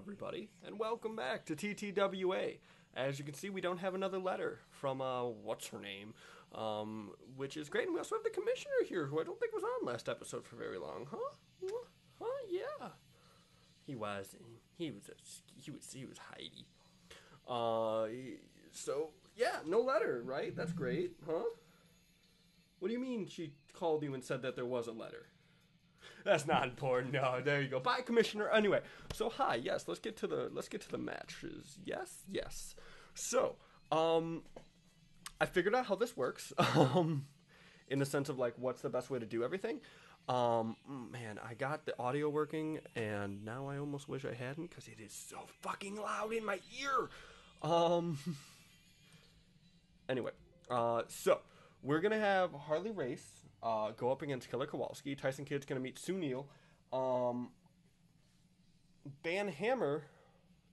everybody, and welcome back to TTWA. As you can see, we don't have another letter from, what's her name, which is great. And we also have the commissioner here, who I don't think was on last episode for very long, huh? Huh? Yeah. He was Heidi. So, yeah, no letter, right? That's great, huh? What do you mean she called you and said that there was a letter? That's not important. No, there you go. Bye, Commissioner. Anyway, so hi. Yes, let's get to the matches. Yes. So, I figured out how this works. In the sense of like, what's the best way to do everything. Man, I got the audio working, and now I almost wish I hadn't because it is so fucking loud in my ear. Anyway, so we're gonna have Harley Race go up against Killer Kowalski. Tyson Kidd's going to meet Sunil. Ban Hammer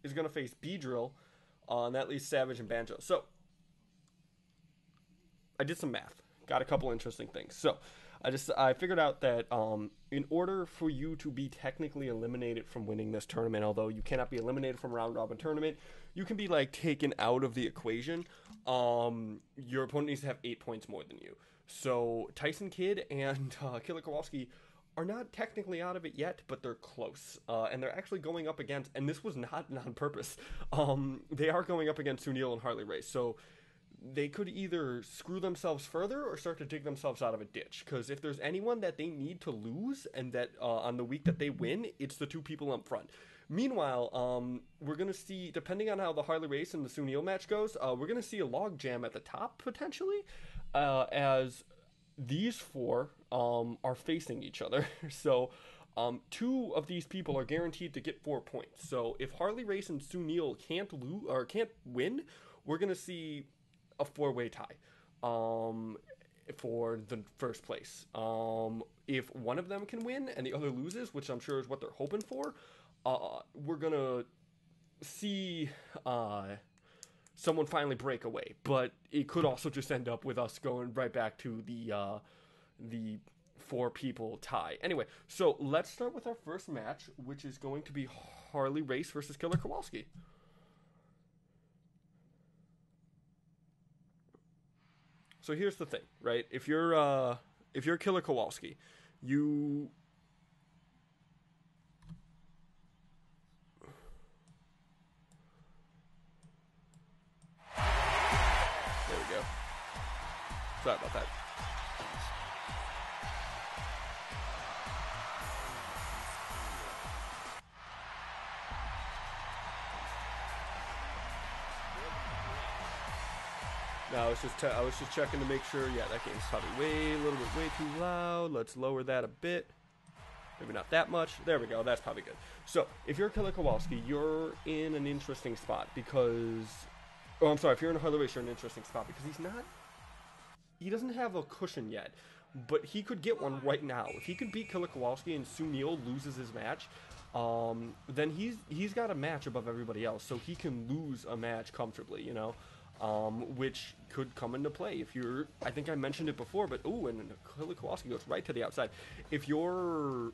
is going to face B-Drill. And that leaves Savage and Banjo. So, I did some math. Got a couple interesting things. So, I figured out that in order for you to be technically eliminated from winning this tournament, although you cannot be eliminated from a round-robin tournament, you can be, like, taken out of the equation. Your opponent needs to have 8 points more than you. So, Tyson Kidd and Killer Kowalski are not technically out of it yet, but they're close. And they're actually going up against, and this was not on purpose, they are going up against Sunil and Harley Race. So, they could either screw themselves further or start to dig themselves out of a ditch. Because if there's anyone that they need to lose, and that on the week that they win, it's the two people up front. Meanwhile, we're going to see, depending on how the Harley Race and the Sunil match goes, we're going to see a log jam at the top, potentially, as these four are facing each other. So, two of these people are guaranteed to get 4 points. So, if Harley Race and Sunil can't win, we're going to see a four-way tie for the first place. If one of them can win and the other loses, which I'm sure is what they're hoping for, we're going to see someone finally break away. But it could also just end up with us going right back to the four people tie. Anyway, so let's start with our first match, which is going to be Harley Race versus Killer Kowalski. So here's the thing, right? If you're Killer Kowalski, you there we go. Sorry about that. No, I was just checking to make sure. Yeah, that game's probably way too loud. Let's lower that a bit. Maybe not that much. There we go. That's probably good. So, if you're Killer Kowalski, you're in an interesting spot because... Oh, I'm sorry. If you're in a Harley Race, you're in an interesting spot because he doesn't have a cushion yet, but he could get one right now. If he could beat Killer Kowalski and Sunil loses his match, then he's got a match above everybody else, so he can lose a match comfortably, you know? Which could come into play if you're, I think I mentioned it before, but and Killer Kowalski goes right to the outside. If you're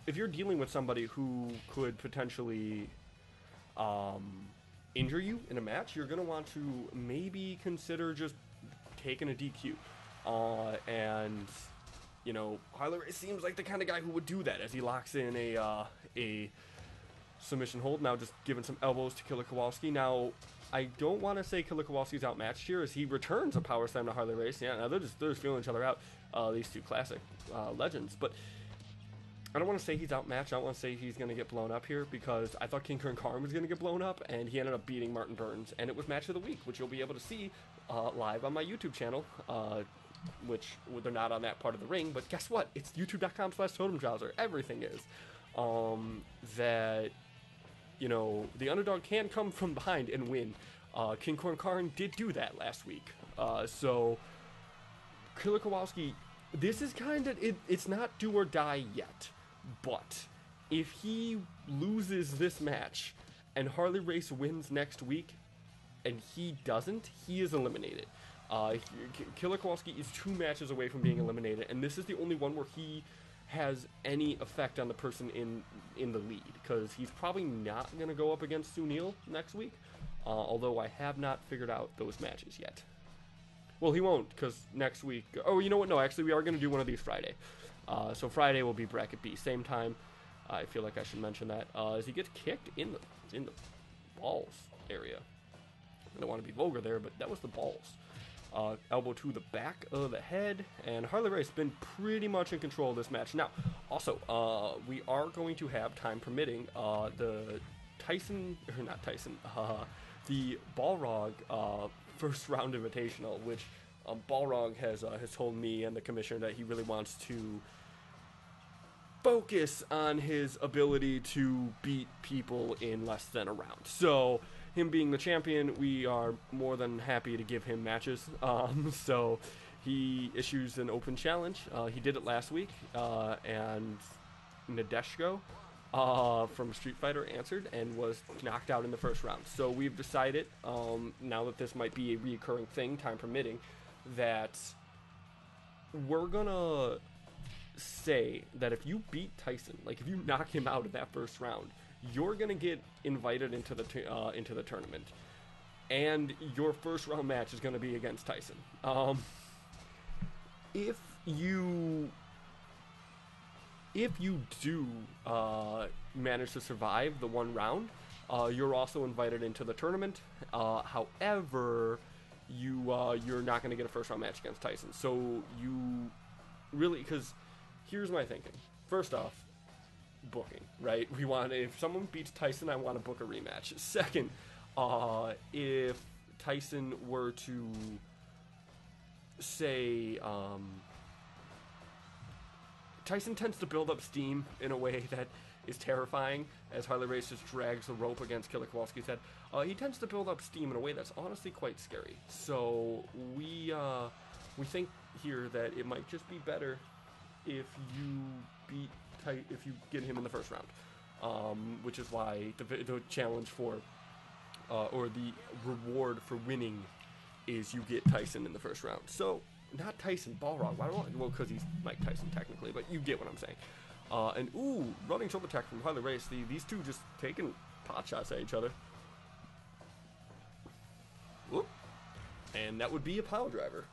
dealing with somebody who could potentially injure you in a match, you're going to want to maybe consider just taking a DQ. And, you know, Harley Race seems like the kind of guy who would do that as he locks in a submission hold. Now just giving some elbows to Killer Kowalski. Now, I don't want to say Killer Kowalski's outmatched here as he returns a power slam to Harley Race. Yeah, now they're just feeling each other out, these two classic legends. But I don't want to say he's outmatched. I don't want to say he's going to get blown up here because I thought King Karn was going to get blown up, and he ended up beating Martin Burns. And it was Match of the Week, which you'll be able to see live on my YouTube channel, which they're not on that part of the ring. But guess what? It's youtube.com/totemjowser. Everything is. That... You know, the underdog can come from behind and win. King Karn did do that last week. So, Killer Kowalski, this is kind of, it's not do or die yet. But, if he loses this match, and Harley Race wins next week, and he doesn't, he is eliminated. Killer Kowalski is 2 matches away from being eliminated, and this is the only one where he has any effect on the person in the lead, because he's probably not going to go up against Sunil next week, although I have not figured out those matches yet. Well, he won't, because next week... Oh, you know what? No, actually, we are going to do one of these Friday. So Friday will be Bracket B, same time. I feel like I should mention that. As he gets kicked in the balls area. I don't want to be vulgar there, but that was the balls. Elbow to the back of the head, and Harley Race been pretty much in control of this match. Now, also, we are going to have, time permitting, the the Balrog first round invitational, which Balrog has told me and the commissioner that he really wants to focus on his ability to beat people in less than a round. So, him being the champion, we are more than happy to give him matches. So he issues an open challenge. He did it last week, and Nadeshko from Street Fighter answered and was knocked out in the first round. So we've decided, now that this might be a recurring thing, time permitting, that we're gonna say that if you beat Tyson, like if you knock him out in that first round, you're gonna get invited into the tournament, and your first round match is gonna be against Tyson. If you do manage to survive the one round, you're also invited into the tournament. However, you're not gonna get a first round match against Tyson. So you really, because here's my thinking. First off, booking, right? We want, if someone beats Tyson, I want to book a rematch. Second, if Tyson were to say, Tyson tends to build up steam in a way that is terrifying, as Harley Race just drags the rope against Killer Kowalski's head. He tends to build up steam in a way that's honestly quite scary. So we think here that it might just be better if you get him in the first round, which is why the challenge for, or the reward for winning, is you get Tyson in the first round. So, not Tyson, Balrog. Why do I? Well, because he's Mike Tyson technically, but you get what I'm saying. And ooh, running shoulder attack from Harley Race. These two just taking pot shots at each other. Whoop. And that would be a pile driver.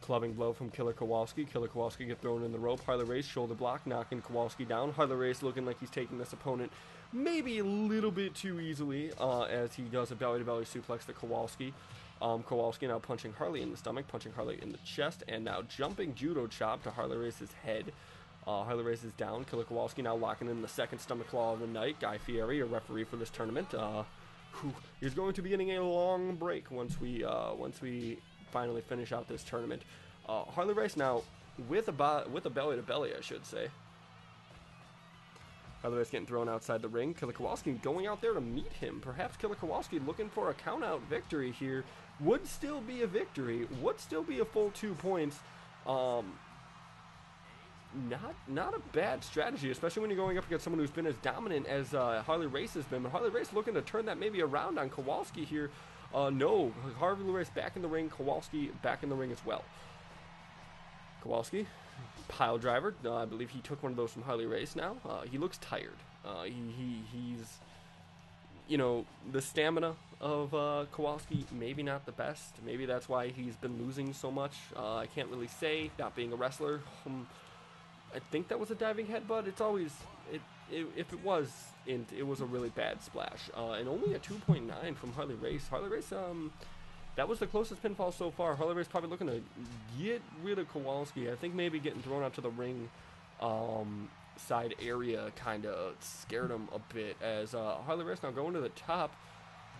Clubbing blow from Killer Kowalski. Killer Kowalski get thrown in the rope. Harley Race shoulder block, knocking Kowalski down. Harley Race looking like he's taking this opponent maybe a little bit too easily, as he does a belly-to-belly suplex to Kowalski. Kowalski now punching Harley in the stomach, punching Harley in the chest, and now jumping judo chop to Harley Race's head. Harley Race is down. Killer Kowalski now locking in the second stomach claw of the night. Guy Fieri, a referee for this tournament, is going to be getting a long break once we finally finish out this tournament. Harley Race now with a belly to belly, I should say. Harley Race getting thrown outside the ring. Killer Kowalski going out there to meet him. Perhaps Killer Kowalski looking for a count out victory here. Would still be a victory. Would still be a full 2 points. Not a bad strategy, especially when you're going up against someone who's been as dominant as Harley Race has been. But Harley Race looking to turn that maybe around on Kowalski here. No, Harley Race back in the ring, Kowalski back in the ring as well. Kowalski, pile driver. I believe he took one of those from Harley Race now. He looks tired. He's, you know, the stamina of Kowalski, maybe not the best. Maybe that's why he's been losing so much. I can't really say, not being a wrestler. I think that was a diving headbutt. It's always, if it was, it was a really bad splash. And only a 2.9 from Harley Race. Harley Race, that was the closest pinfall so far. Harley Race probably looking to get rid of Kowalski. I think maybe getting thrown out to the ring side area kind of scared him a bit, as Harley Race now going to the top.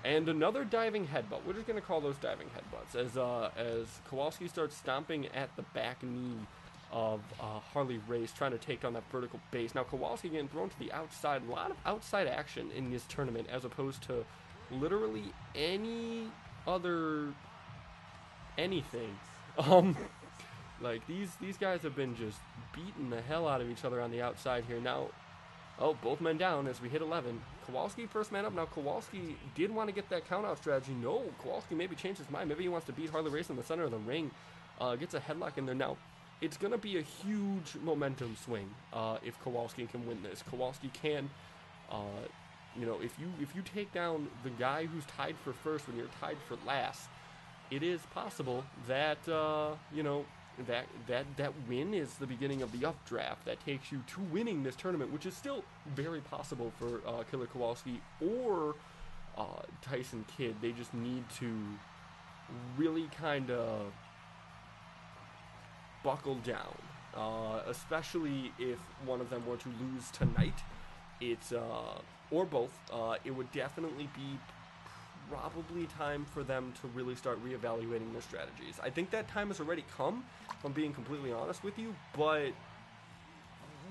And another diving headbutt. We're just going to call those diving headbutts. As Kowalski starts stomping at the back knee of Harley Race, trying to take on that vertical base. Now Kowalski getting thrown to the outside. A lot of outside action in this tournament, as opposed to literally any other anything. Like these guys have been just beating the hell out of each other on the outside here. Now Oh, both men down as we hit 11. Kowalski first man up. Now, Kowalski did want to get that count-out strategy. No, Kowalski maybe changed his mind. Maybe he wants to beat Harley Race in the center of the ring. Gets a headlock in there. Now, it's going to be a huge momentum swing if Kowalski can win this. Kowalski can, you know, if you take down the guy who's tied for first when you're tied for last, it is possible that, you know, that win is the beginning of the updraft that takes you to winning this tournament, which is still very possible for Killer Kowalski or Tyson Kidd. They just need to really kind of buckle down, especially if one of them were to lose tonight. It's or both. It would definitely be probably time for them to really start reevaluating their strategies. I think that time has already come, if I'm being completely honest with you, but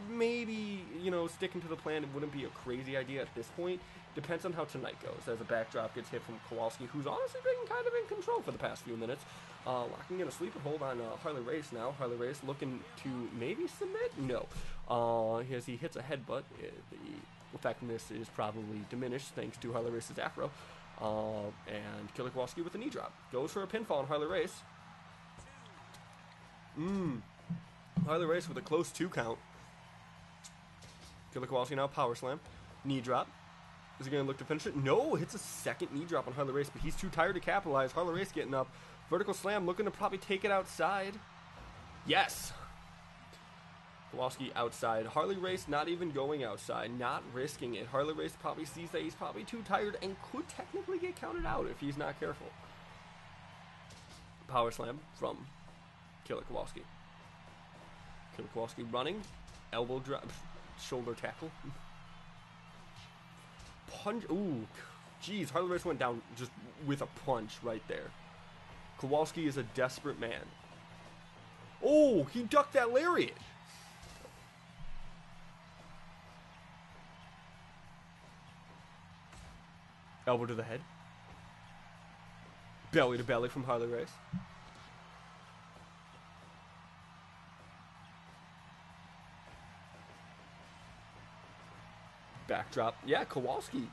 maybe, you know, sticking to the plan, it wouldn't be a crazy idea at this point. Depends on how tonight goes, as a backdrop gets hit from Kowalski, who's honestly been kind of in control for the past few minutes. Locking in a sleeper hold on Harley Race now. Harley Race looking to maybe submit? No. As he hits a headbutt, the effectiveness is probably diminished thanks to Harley Race's afro. And Killer Kowalski with a knee drop. Goes for a pinfall on Harley Race. Harley Race with a close 2 count. Killer Kowalski now power slam. Knee drop. Is he going to look to finish it? No, hits a second knee drop on Harley Race, but he's too tired to capitalize. Harley Race getting up. Vertical slam, looking to probably take it outside. Yes! Kowalski outside. Harley Race not even going outside, not risking it. Harley Race probably sees that he's probably too tired and could technically get counted out if he's not careful. Power slam from Killer Kowalski. Killer Kowalski running. Elbow drop. Shoulder tackle. Punch. Ooh. Jeez, Harley Race went down just with a punch right there. Kowalski is a desperate man. Oh, he ducked that lariat. Elbow to the head. Belly to belly from Harley Race. Backdrop. Yeah, Kowalski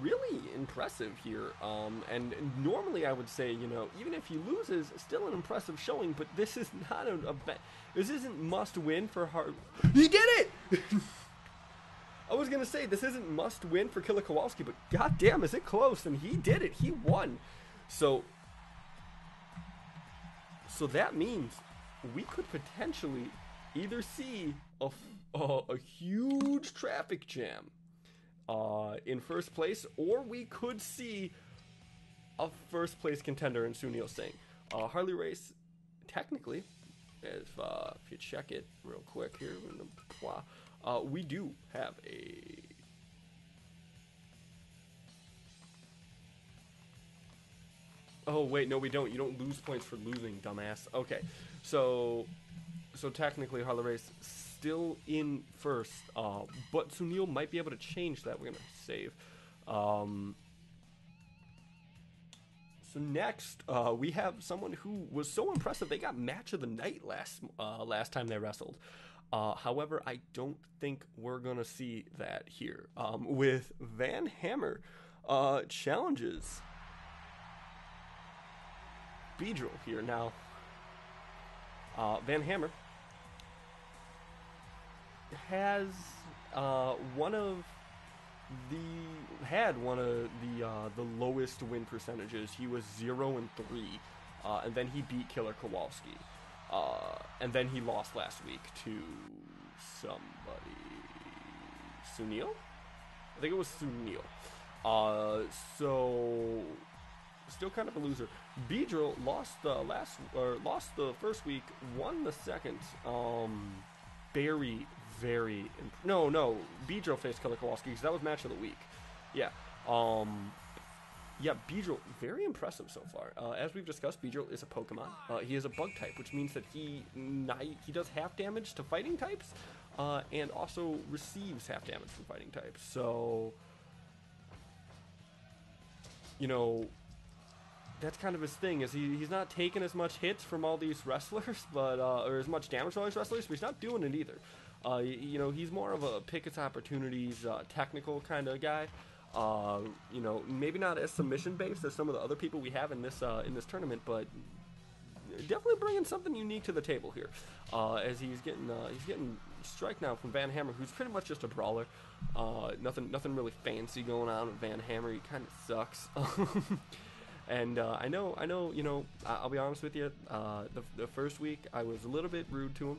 really impressive here. And normally I would say, you know, even if he loses, still an impressive showing, but this is not this isn't must win for Harley. He did it! I was going to say, this isn't must win for Killer Kowalski, but goddamn, is it close? And he did it. He won. So that means we could potentially either see a huge traffic jam in first place, or we could see a first place contender in Sunil Singh. Harley Race, technically, if you check it real quick here, we do have a... Oh, wait, no, we don't. You don't lose points for losing, dumbass. Okay, so technically Harley Race still in first, but Sunil might be able to change that. We're going to save. So next, we have someone who was so impressive, they got match of the night last time they wrestled. However, I don't think we're going to see that here. With Van Hammer challenges Beedrill here. Now, Van Hammer has one of the lowest win percentages. He was 0-3, and then he beat Killer Kowalski. And then he lost last week to somebody. Sunil? I think it was Sunil. So still kind of a loser. Beedrill lost the first week, won the second. No. Beedrill faced Killer Kowalski because that was match of the week. Yeah. Yeah, Beedrill, very impressive so far. As we've discussed, Beedrill is a Pokemon. He is a bug type, which means that he does half damage to fighting types, and also receives half damage from fighting types. So, you know, that's kind of his thing, is he's not taking as much hits from all these wrestlers, but or as much damage from all these wrestlers, but he's not doing it either. You know, he's more of a pick its opportunities, technical kind of guy. You know, maybe not as submission based as some of the other people we have in this tournament, but definitely bringing something unique to the table here. As he's getting strike now from Van Hammer, who's pretty much just a brawler. Nothing really fancy going on with Van Hammer. He kind of sucks. And I know, you know, I'll be honest with you, the first week I was a little bit rude to him,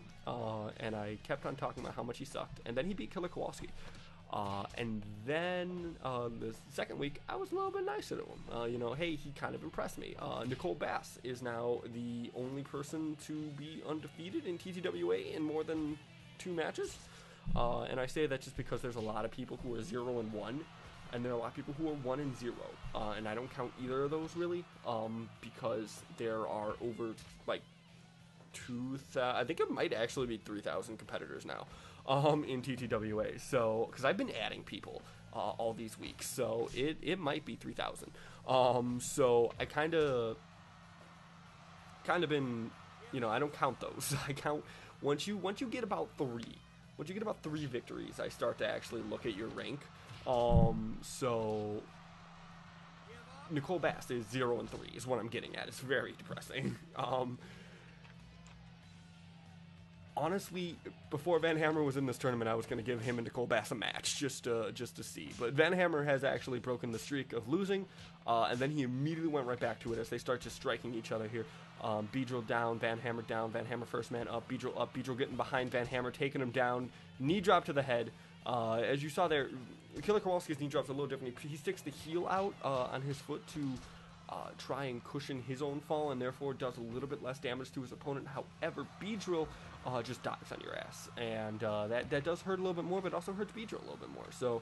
and I kept on talking about how much he sucked, and then he beat Killer Kowalski. And then the second week I was a little bit nicer to him. You know, hey, he kind of impressed me. Nicole Bass is now the only person to be undefeated in TTWA in more than 2 matches. And I say that just because there's a lot of people who are 0-1. And there are a lot of people who are 1-0, and I don't count either of those really, because there are over like 2,000. I think it might actually be 3,000 competitors now, in TTWA. So, because I've been adding people all these weeks, so it might be 3,000. So I kind of been, you know, I don't count those. I count once you get about 3. Once you get about 3 victories, I start to actually look at your rank. So Nicole Bass is 0-3 is what I'm getting at. It's very depressing. Honestly, before Van Hammer was in this tournament, I was going to give him and Nicole Bass a match just to see. But Van Hammer has actually broken the streak of losing, and then he immediately went right back to it as they start just striking each other here. Beedrill down, Van Hammer down, Van Hammer first man up, Beedrill getting behind Van Hammer, taking him down, knee drop to the head. As you saw there, Killer Kowalski's knee drop's a little different. He sticks the heel out on his foot to try and cushion his own fall, and therefore does a little bit less damage to his opponent. However, Beedrill just dives on your ass, and that does hurt a little bit more, but also hurts Beedrill a little bit more. So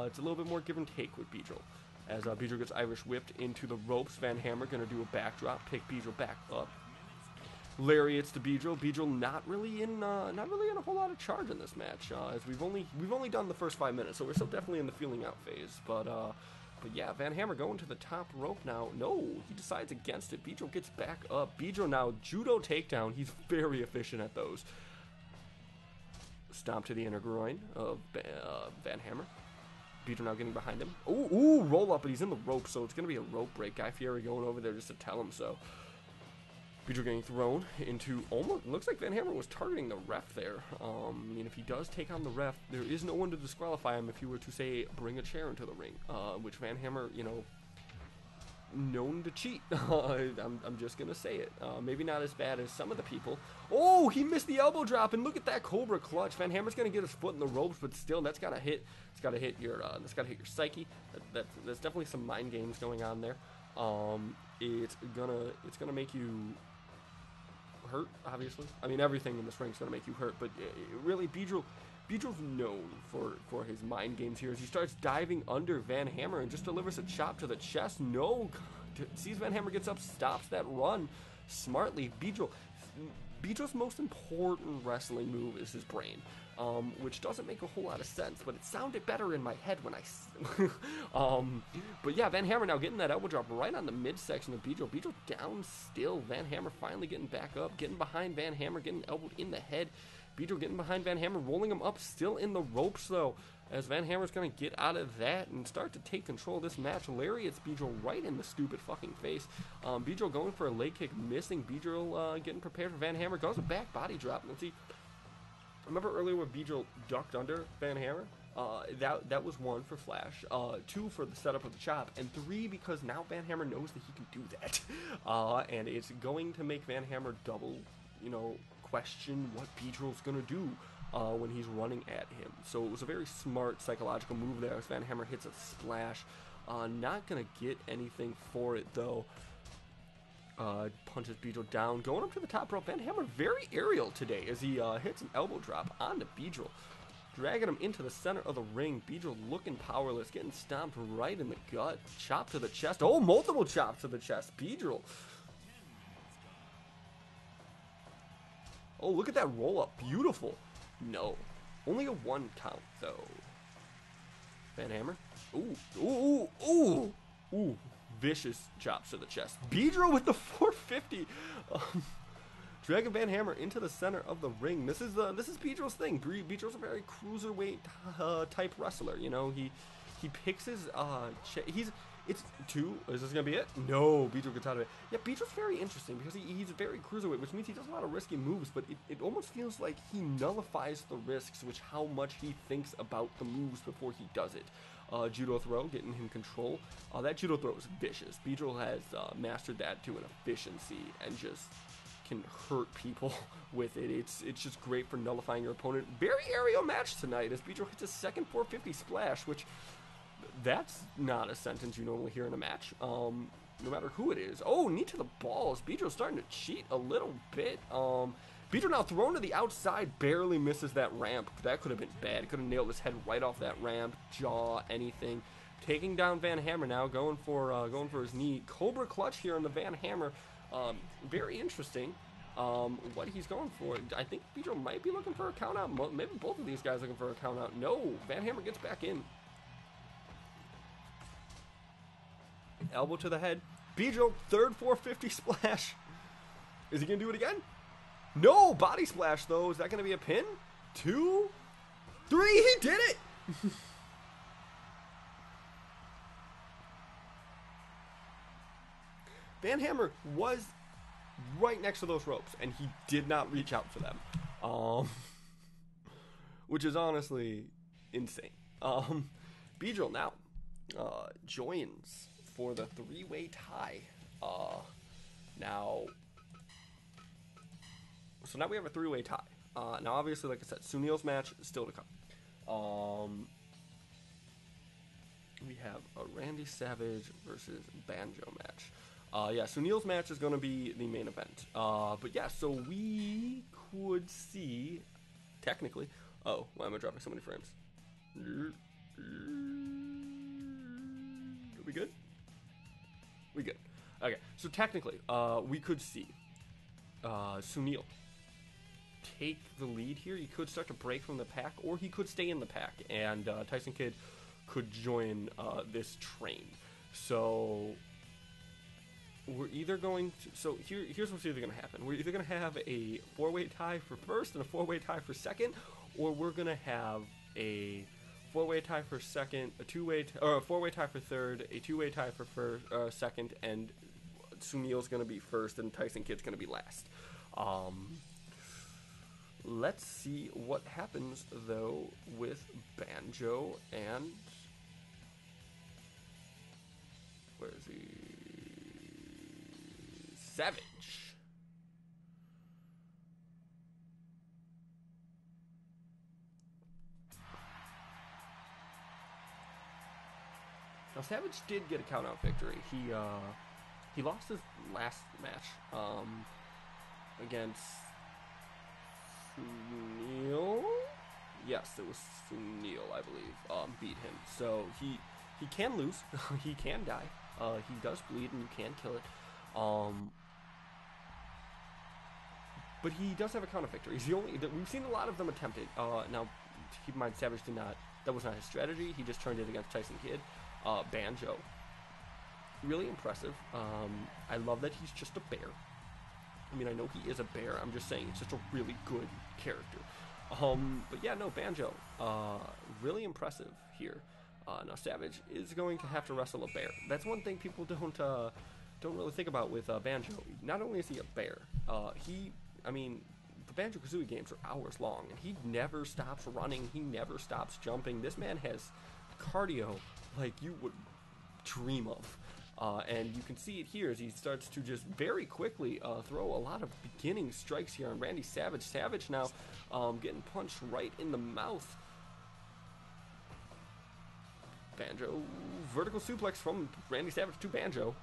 it's a little bit more give and take with Beedrill. As Beedrill gets Irish whipped into the ropes, Van Hammer going to do a backdrop, pick Beedrill back up. Lariats to Beedrill. Beedrill not really in a whole lot of charge in this match, as we've only done the first 5 minutes, so we're still definitely in the feeling out phase. But yeah, Van Hammer going to the top rope now. No, he decides against it. Beedrill gets back up. Beedrill now judo takedown. He's very efficient at those. Stomp to the inner groin of Van Hammer. Beedrill now getting behind him. Ooh, roll up, but he's in the rope, so it's gonna be a rope break. Guy Fieri going over there just to tell him so. Beedrill getting thrown into almost, looks like Van Hammer was targeting the ref there. I mean, if he does take on the ref, there is no one to disqualify him if he were to, say, bring a chair into the ring, which Van Hammer, you know, known to cheat. I'm just going to say it. Maybe not as bad as some of the people. Oh, he missed the elbow drop, and look at that Cobra clutch. Van Hammer's going to get his foot in the ropes, but still, that's got to hit. It's got to hit your psyche. There's definitely some mind games going on there. It's gonna make you hurt, obviously. I mean, everything in this ring is going to make you hurt, but really, Beedrill's known for his mind games here as he starts diving under Van Hammer and just delivers a chop to the chest. No, sees Van Hammer gets up, stops that run smartly. Beedrill's most important wrestling move is his brain, which doesn't make a whole lot of sense, but it sounded better in my head when I but yeah, Van Hammer now getting that elbow drop right on the midsection of Beedrill. Beedrill down still. Van Hammer finally getting back up, getting behind Van Hammer, getting elbowed in the head. Beedrill getting behind Van Hammer, rolling him up, still in the ropes though, as Van Hammer's going to get out of that and start to take control of this match. Lariat's Beedrill right in the stupid fucking face. Beedrill going for a leg kick, missing. Beedrill getting prepared for Van Hammer, goes a back body drop. Let's see. Remember earlier when Beedrill ducked under Van Hammer? That was 1 for Flash, 2 for the setup of the chop, and 3 because now Van Hammer knows that he can do that. And it's going to make Van Hammer double, you know, question what Beedrill's going to do when he's running at him. So it was a very smart psychological move there as Van Hammer hits a splash. Not going to get anything for it though. Punches Beedrill down, going up to the top rope. Van Hammer very aerial today as he hits an elbow drop onto Beedrill, dragging him into the center of the ring. Beedrill looking powerless, getting stomped right in the gut. Chop to the chest. Oh, multiple chops to the chest. Beedrill. Oh, look at that roll up. Beautiful. No. Only a 1 count, though. Van Hammer. Ooh. Vicious chops to the chest. Beedrill with the 450. Dragon Van Hammer into the center of the ring. This is Pedro's thing. Pedro's a very cruiserweight type wrestler. You know, he picks his it's two. Is this gonna be it? No, Pedro gets out of it. Yeah, Pedro's very interesting because he's very cruiserweight, which means he does a lot of risky moves, but it almost feels like he nullifies the risks, which how much he thinks about the moves before he does it. Judo throw, getting him control. That judo throw is vicious. Pedro has mastered that to an efficiency and just can hurt people with it. It's just great for nullifying your opponent. Very aerial match tonight as Pedro hits a second 450 splash, which that's not a sentence you normally hear in a match. No matter who it is. Oh, knee to the balls. Pedro's starting to cheat a little bit. Pedro now thrown to the outside, barely misses that ramp. That could have been bad. Could have nailed his head right off that ramp, jaw, anything. Taking down Van Hammer now, going for his knee. Cobra clutch here on the Van Hammer. Very interesting. What he's going for. I think Pedro might be looking for a count out. Maybe both of these guys looking for a count out. No, Van Hammer gets back in. Elbow to the head. Pedro, third 450 splash. Is he going to do it again? No, body splash though. Is that going to be a pin? 2, 3, he did it! Van Hammer was right next to those ropes, and he did not reach out for them. Which is honestly insane. Pedro now joins for the three-way tie. So now we have a three-way tie. Now, obviously, like I said, Sunil's match is still to come. We have a Randy Savage versus Banjo match. Yeah, Sunil's match is going to be the main event. But yeah, so we could see, technically... Oh, why am I dropping so many frames? Are we good? We good. Okay, so technically, we could see Sunil take the lead here. He could start to break from the pack, or he could stay in the pack, and Tyson Kidd could join this train. So we're either going to... So here's what's either going to happen. We're either going to have a four-way tie for first and a four-way tie for second, or we're going to have a four-way tie for second, a four-way tie for third, a two-way tie for second, and Sunil's going to be first, and Tyson Kidd's going to be last. Let's see what happens, though, with Banjo and... Where is he? Savage. Now, Savage did get a count-out victory. He lost his last match against Sunil. Yes, it was Sunil, I believe, beat him. So he can lose. He can die. He does bleed, and you can kill it. But he does have a counter victory. He's the only... We've seen a lot of them attempted. Now, keep in mind, Savage did not... That was not his strategy. He just turned it against Tyson Kidd. Banjo. Really impressive. I love that he's just a bear. I mean, I know he is a bear. I'm just saying it's just a really good character. But yeah, no, Banjo. Really impressive here. Now, Savage is going to have to wrestle a bear. That's one thing people don't really think about with Banjo. Not only is he a bear, I mean, the Banjo-Kazooie games are hours long, and he never stops running. He never stops jumping. This man has cardio like you would dream of. And you can see it here as he starts to just very quickly throw a lot of beginning strikes here on Randy Savage. Savage now getting punched right in the mouth. Banjo, vertical suplex from Randy Savage to Banjo.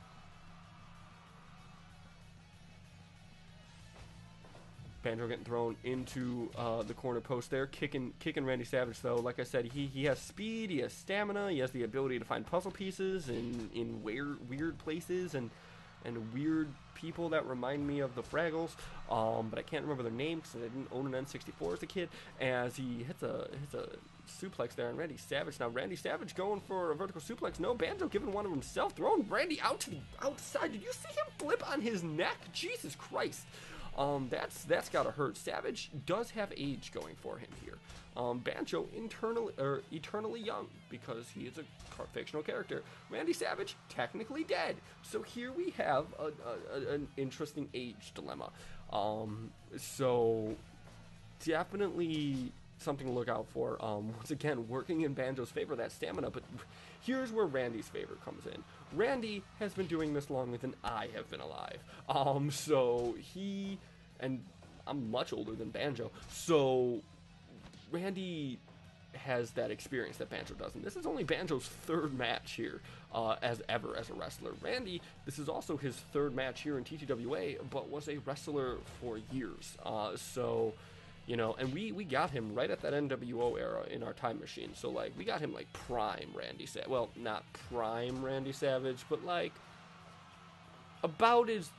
Banjo getting thrown into the corner post there, kicking Randy Savage though. Like I said, he has speed, he has stamina, he has the ability to find puzzle pieces in weird places and weird people that remind me of the Fraggles. But I can't remember their names because I didn't own an N64 as a kid. As he hits a suplex there on Randy Savage. Now Randy Savage going for a vertical suplex. No, Banjo giving one of himself, throwing Randy out to the outside. Did you see him flip on his neck? Jesus Christ. That's gotta hurt. Savage does have age going for him here. Banjo eternally young because he is a fictional character. Randy Savage technically dead. So here we have an interesting age dilemma. So definitely something to look out for. Once again, working in Banjo's favor, that stamina, but here's where Randy's favor comes in. Randy has been doing this longer than I have been alive. So he, and I'm much older than Banjo, so Randy has that experience that Banjo doesn't. This is only Banjo's third match here as a wrestler. Randy, this is also his third match here in TTWA, but was a wrestler for years. So, you know, and we got him right at that NWO era in our time machine. So, like, we got him, like, prime Randy Savage. Well, not prime Randy Savage, but, like, about as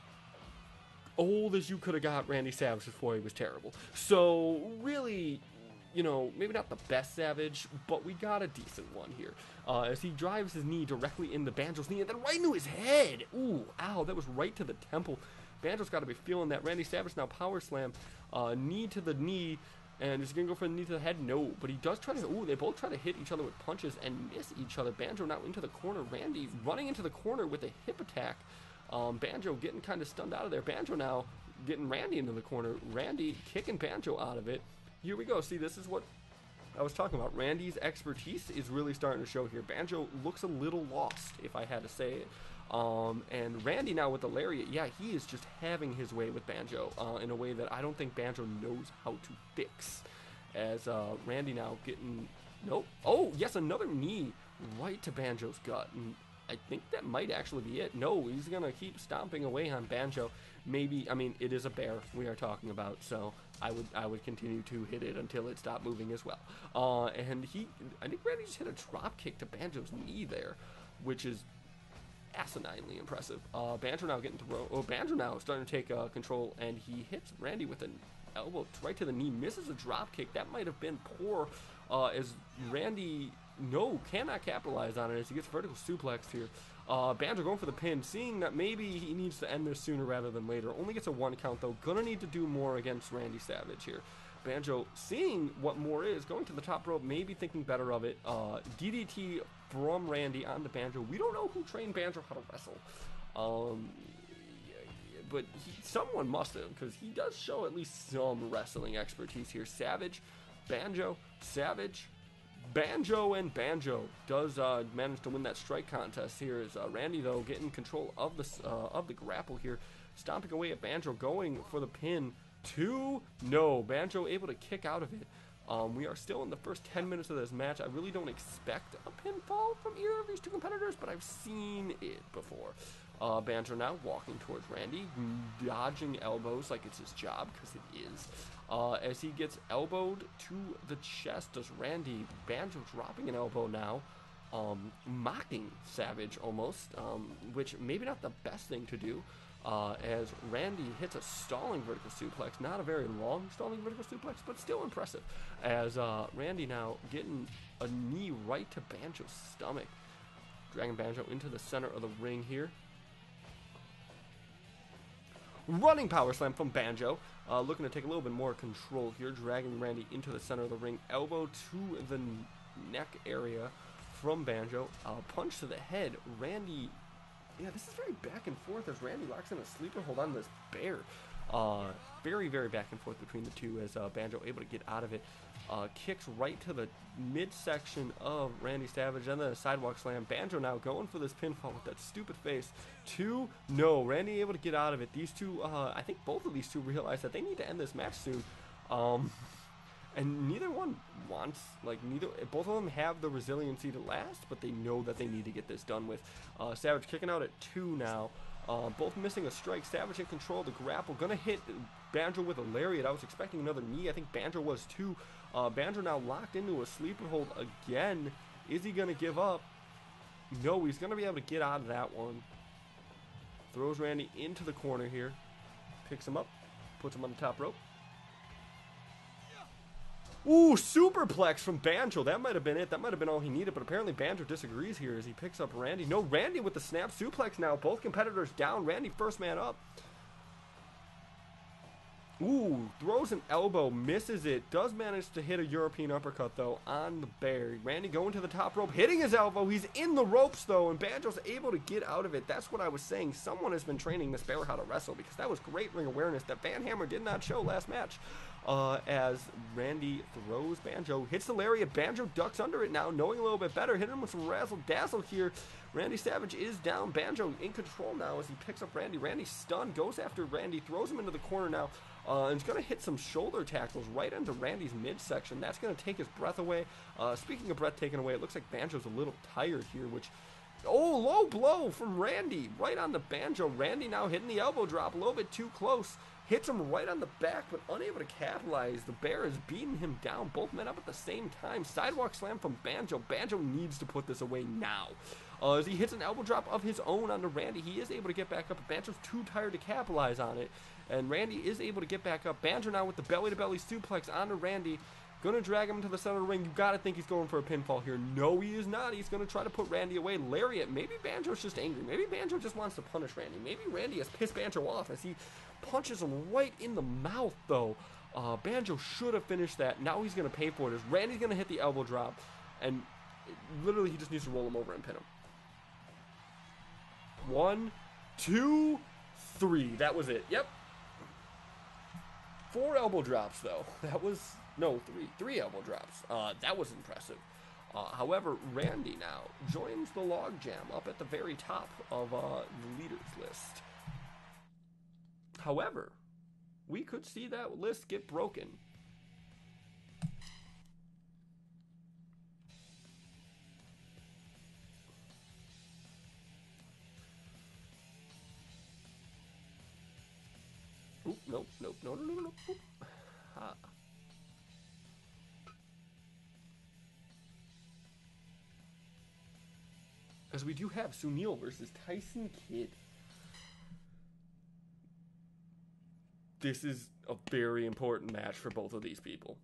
old as you could have got Randy Savage before he was terrible. So, really, you know, maybe not the best Savage, but we got a decent one here. As he drives his knee directly into Banjo's knee, and then right into his head. Ooh, ow, that was right to the temple. Banjo's got to be feeling that. Randy Savage now power slam, knee to the knee, and is he going to go for the knee to the head? No, but he does try to, ooh, they both try to hit each other with punches and miss each other. Banjo now into the corner. Randy running into the corner with a hip attack. Banjo getting kind of stunned out of there. Banjo now getting Randy into the corner. Randy kicking Banjo out of it. Here we go. See, this is what I was talking about. Randy's expertise is really starting to show here. Banjo looks a little lost, if I had to say it. And Randy now with the lariat, yeah, he is just having his way with Banjo in a way that I don't think Banjo knows how to fix. As Randy now getting, nope. Oh, yes, another knee right to Banjo's gut. And I think that might actually be it. No, he's going to keep stomping away on Banjo. Maybe, I mean, it is a bear we are talking about, so I would continue to hit it until it stopped moving as well. And I think Randy just hit a drop kick to Banjo's knee there, which is asininely impressive. Banjo now getting thrown. Oh, Banjo now starting to take control, and he hits Randy with an elbow right to the knee, misses a drop kick. That might have been poor, as Randy cannot capitalize on it as he gets vertical suplexed here. Banjo going for the pin, seeing that maybe he needs to end this sooner rather than later. Only gets a 1 count though. Gonna need to do more against Randy Savage here. Banjo seeing what more is, going to the top rope, maybe thinking better of it. DDT from Randy on the Banjo. We don't know who trained Banjo how to wrestle. But someone must have, because he does show at least some wrestling expertise here. Savage, Banjo, Savage, Banjo, and Banjo does manage to win that strike contest here. Is Randy though getting control of the grapple here, stomping away at Banjo, going for the pin. 2, no, Banjo able to kick out of it. We are still in the first 10 minutes of this match. I really don't expect a pinfall from either of these two competitors, but I've seen it before. Banjo now walking towards Randy, dodging elbows like it's his job, because it is. As he gets elbowed to the chest, does Randy. Banjo dropping an elbow now, mocking Savage almost, which maybe not the best thing to do. As Randy hits a stalling vertical suplex, not a very long stalling vertical suplex, but still impressive. As Randy now getting a knee right to Banjo's stomach, dragging Banjo into the center of the ring here. Running power slam from Banjo, looking to take a little bit more control here, dragging Randy into the center of the ring. Elbow to the neck area from Banjo. Punch to the head. Randy, yeah, this is very back and forth as Randy locks in a sleeper hold on this bear. Very, very back and forth between the two as Banjo able to get out of it. Kicks right to the midsection of Randy Savage, and then a sidewalk slam. Banjo now going for this pinfall with that stupid face. 2, no. Randy able to get out of it. These two, I think both of these two realize that they need to end this match soon. And neither one wants, both of them have the resiliency to last, but they know that they need to get this done with. Savage kicking out at 2 now. Both missing a strike. Savage in control of the grapple. Gonna hit Banjo with a lariat. I was expecting another knee. I think Banjo was too. Banjo now locked into a sleeper hold again. Is he gonna give up? No, he's gonna be able to get out of that one. Throws Randy into the corner here. Picks him up. Puts him on the top rope. Ooh, superplex from Banjo. That might have been it. That might have been all he needed, but apparently Banjo disagrees here as he picks up Randy. No, Randy with the snap suplex now. Both competitors down. Randy first man up. Ooh, throws an elbow, misses it. Does manage to hit a European uppercut, though, on the bear. Randy going to the top rope, hitting his elbow. He's in the ropes, though, and Banjo's able to get out of it. That's what I was saying. Someone has been training this bear how to wrestle, because that was great ring awareness that Van Hammer did not show last match. As Randy throws Banjo, hits the lariat. Banjo ducks under it now, knowing a little bit better. Hitting him with some razzle-dazzle here. Randy Savage is down. Banjo in control now as he picks up Randy. Randy stunned, goes after Randy, throws him into the corner now. And he's going to hit some shoulder tackles right into Randy's midsection. That's going to take his breath away. Speaking of breath taken away, it looks like Banjo's a little tired here, which... Oh, low blow from Randy right on the Banjo. Randy now hitting the elbow drop a little bit too close. Hits him right on the back, but unable to capitalize. The bear is beating him down. Both men up at the same time. Sidewalk slam from Banjo. Banjo needs to put this away now. As he hits an elbow drop of his own onto Randy, he is able to get back up, but Banjo's too tired to capitalize on it. And Randy is able to get back up. Banjo now with the belly-to-belly suplex onto Randy. Going to drag him into the center of the ring. You got to think he's going for a pinfall here. No, he is not. He's going to try to put Randy away. Lariat. Maybe Banjo's just angry. Maybe Banjo just wants to punish Randy. Maybe Randy has pissed Banjo off as he punches him right in the mouth, though. Banjo should have finished that. Now he's going to pay for it. As Randy's going to hit the elbow drop. And literally he just needs to roll him over and pin him. 1, 2, 3. That was it. Yep. 4 elbow drops, though. That was... No, three elbow drops. That was impressive. However, Randy now joins the logjam up at the very top of the leaders list. However, we could see that list get broken. Oop, nope. Oop. Ha. As we do have Sunil versus Tyson Kidd. This is a very important match for both of these people.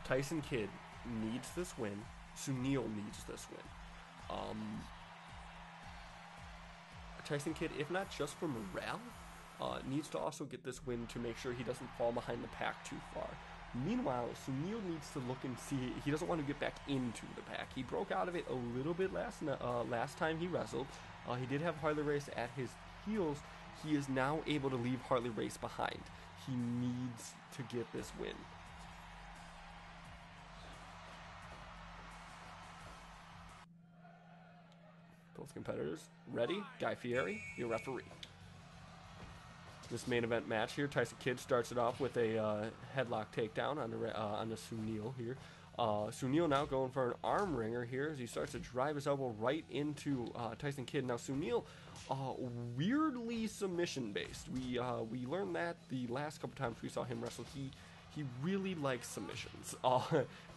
Tyson Kidd needs this win. Sunil needs this win. Tyson Kidd, if not just for morale, needs to also get this win to make sure he doesn't fall behind the pack too far. Meanwhile, Sunil needs to look and see. He doesn't want to get back into the pack. He broke out of it a little bit last time he wrestled. He did have Harley Race at his heels. He is now able to leave Harley Race behind. He needs to get this win. Both competitors ready. Guy Fieri, your referee. This main event match here, Tyson Kidd starts it off with a headlock takedown on the Sunil here. Sunil now going for an arm wringer here as he starts to drive his elbow right into Tyson Kidd. Now Sunil, weirdly submission based. We learned that the last couple times we saw him wrestle. He really likes submissions.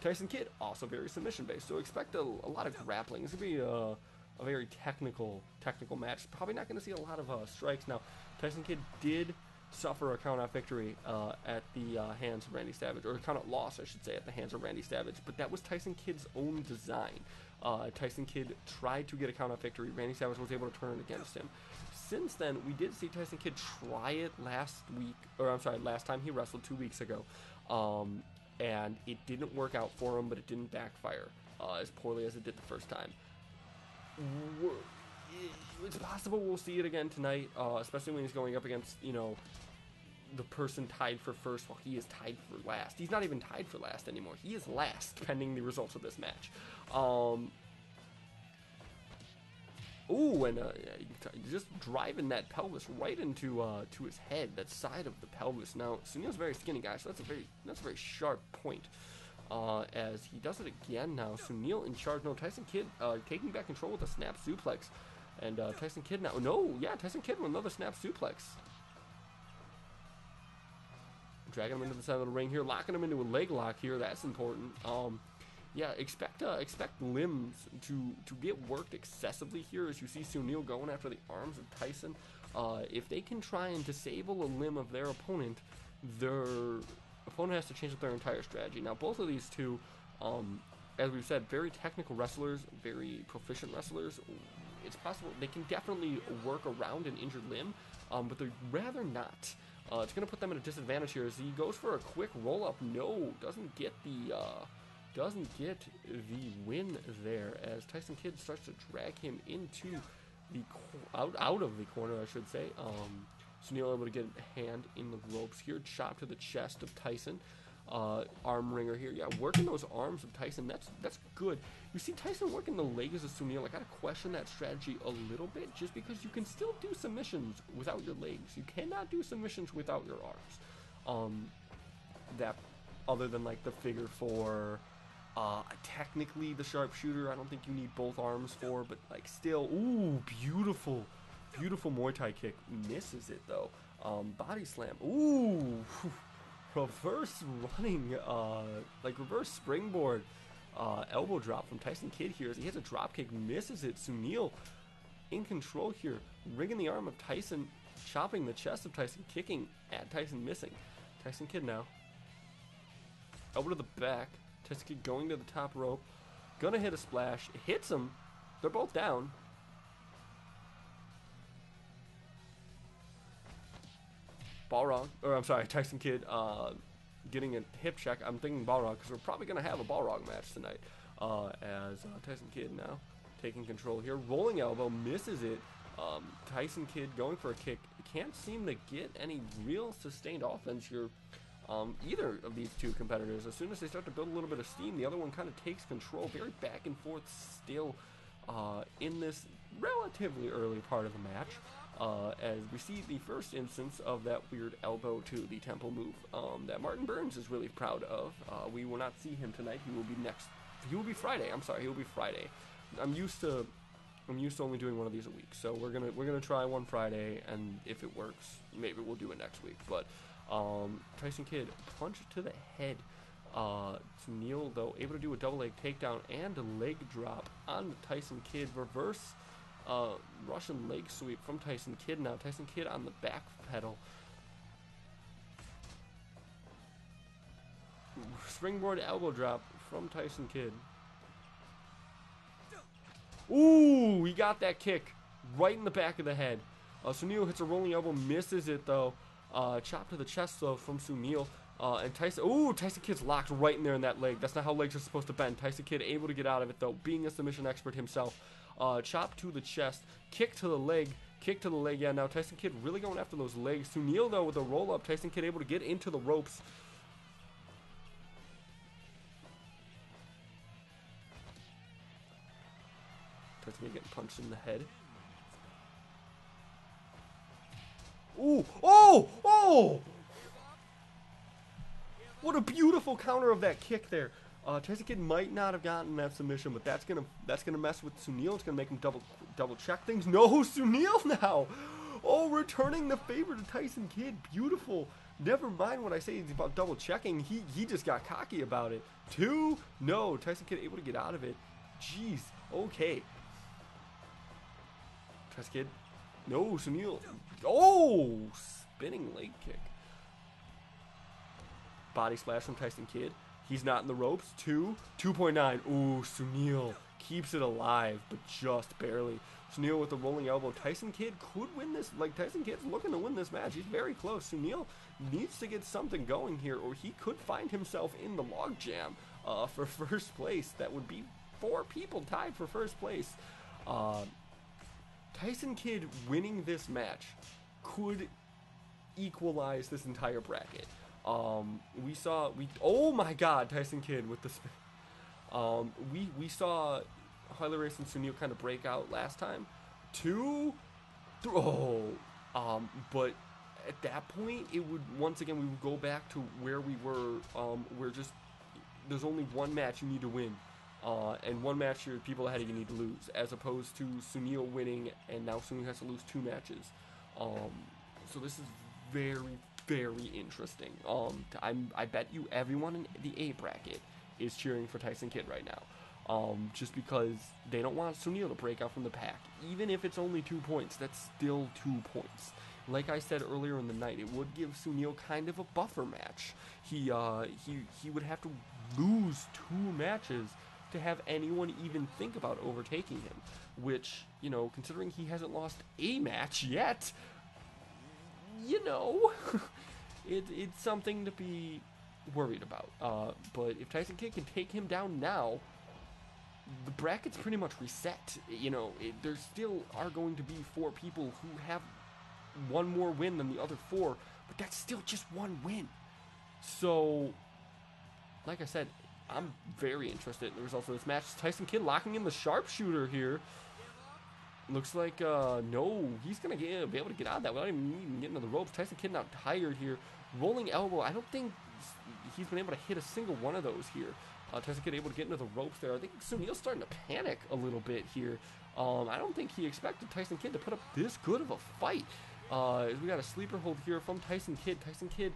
Tyson Kidd also very submission based. So expect a lot of grappling. It's gonna be a very technical match. Probably not going to see a lot of strikes. Now, Tyson Kidd did suffer a count-out victory at the hands of Randy Savage, or a count-out loss, I should say, at the hands of Randy Savage. But that was Tyson Kidd's own design. Tyson Kidd tried to get a count-out victory. Randy Savage was able to turn it against him. Since then, we did see Tyson Kidd try it last time he wrestled 2 weeks ago. And it didn't work out for him, but it didn't backfire as poorly as it did the first time. It's possible we'll see it again tonight, especially when he's going up against, the person tied for first while he is tied for last. He's not even tied for last anymore. He is last, pending the results of this match. Just driving that pelvis right into to his head, that side of the pelvis. Now, Sunil's a very skinny guy, so that's a very sharp point. As he does it again now. Sunil in charge. No, Tyson Kidd taking back control with a snap suplex. And Tyson Kidd now. Tyson Kidd with another snap suplex. Dragging him into the center of the ring here. Locking him into a leg lock here. That's important. Expect limbs to get worked excessively here as you see Sunil going after the arms of Tyson. If they can try and disable a limb of their opponent, they're opponent has to change up their entire strategy. Now, both of these two, as we've said, very technical wrestlers, very proficient wrestlers. It's possible they can definitely work around an injured limb, but they'd rather not. It's going to put them at a disadvantage here as he goes for a quick roll-up. No, doesn't get the win there as Tyson Kidd starts to drag him into the out of the corner, I should say. Sunil able to get a hand in the ropes here, chop to the chest of Tyson. Arm wringer here, yeah, working those arms of Tyson. That's good. You see Tyson working the legs of Sunil. I gotta question that strategy a little bit, just because you can still do submissions without your legs. You cannot do submissions without your arms. That other than like the figure four. Technically the sharpshooter, I don't think you need both arms for, but like still, ooh, beautiful Muay Thai kick. Misses it though. Body slam. Ooh, reverse running, like reverse springboard. Elbow drop from Tyson Kidd here as he hits a drop kick, misses it. Sunil in control here, rigging the arm of Tyson, chopping the chest of Tyson, kicking at Tyson, missing. Tyson Kidd now. Elbow to the back. Tyson Kidd going to the top rope. Gonna hit a splash. Hits him. They're both down. Balrog. Or I'm sorry, Tyson Kidd getting a hip check. I'm thinking Balrog because we're probably gonna have a Balrog match tonight. As Tyson Kidd now taking control here. Rolling elbow. Misses it. Tyson Kidd going for a kick. Can't seem to get any real sustained offense here. Either of these two competitors. As soon as they start to build a little bit of steam, the other one kind of takes control. Very back and forth still in this relatively early part of the match. As we see the first instance of that weird elbow to the temple move that Martin Burns is really proud of. We will not see him tonight. He will be next. He will be Friday. I'm sorry. He will be Friday. I'm used to only doing one of these a week. So we're gonna try one Friday, and if it works, maybe we'll do it next week. But Tyson Kidd punch to the head. Sunil though able to do a double leg takedown and a leg drop on Tyson Kidd. Reverse Russian leg sweep from Tyson Kidd. Now Tyson Kidd on the back pedal. Springboard elbow drop from Tyson Kidd. Ooh, he got that kick right in the back of the head. Sunil hits a rolling elbow, misses it though. Chop to the chest though from Sunil. And Tyson, ooh, Tyson Kidd's locked right in there in that leg. That's not how legs are supposed to bend. Tyson Kidd able to get out of it though, being a submission expert himself. Chop to the chest, kick to the leg. Yeah, now Tyson Kidd really going after those legs. Sunil though with a roll up. Tyson Kidd able to get into the ropes. Tyson Kidd getting punched in the head. Ooh, oh! What a beautiful counter of that kick there. Tyson Kidd might not have gotten that submission, but that's gonna mess with Sunil. It's gonna make him double check things. No, Sunil now. Oh, returning the favor to Tyson Kidd. Beautiful. Never mind what I say about double checking. He just got cocky about it. 2. No, Tyson Kidd able to get out of it. Jeez. Okay. Tyson Kidd. No, Sunil. Oh, spinning leg kick. Body splash from Tyson Kidd. He's not in the ropes. 2.9. Ooh, Sunil keeps it alive, but just barely. Sunil with the rolling elbow. Tyson Kidd could win this. Like, Tyson Kidd's looking to win this match. He's very close. Sunil needs to get something going here, or he could find himself in the logjam for first place. That would be 4 people tied for first place. Tyson Kidd winning this match could equalize this entire bracket. Oh my God, Tyson Kidd with the spin. We saw Harley Race and Sunil kind of break out last time. 2, 3, but at that point, it would, once again, we would go back to where we were, where just, there's only one match you need to win. And one match here, people ahead of you need to lose, as opposed to Sunil winning, and now Sunil has to lose 2 matches. So this is very, very interesting. I bet you everyone in the A bracket is cheering for Tyson Kidd right now. Just because they don't want Sunil to break out from the pack. Even if it's only 2 points, that's still 2 points. like I said earlier in the night, it would give Sunil kind of a buffer match. He would have to lose 2 matches to have anyone even think about overtaking him, which, you know, considering he hasn't lost a match yet, you know, it's something to be worried about. But if Tyson Kidd can take him down now, the bracket's pretty much reset. You know, there still are going to be 4 people who have 1 more win than the other 4, but that's still just 1 win. So, like I said, I'm very interested in the results of this match. Tyson Kidd locking in the sharpshooter here. Looks like, no, he's going to be able to get out of that without even getting to the ropes. Tyson Kidd not tired here. Rolling elbow, I don't think he's been able to hit a single one of those here. Tyson Kidd able to get into the ropes there. I think Sunil's starting to panic a little bit here. I don't think he expected Tyson Kidd to put up this good of a fight. We got a sleeper hold here from Tyson Kidd. Tyson Kidd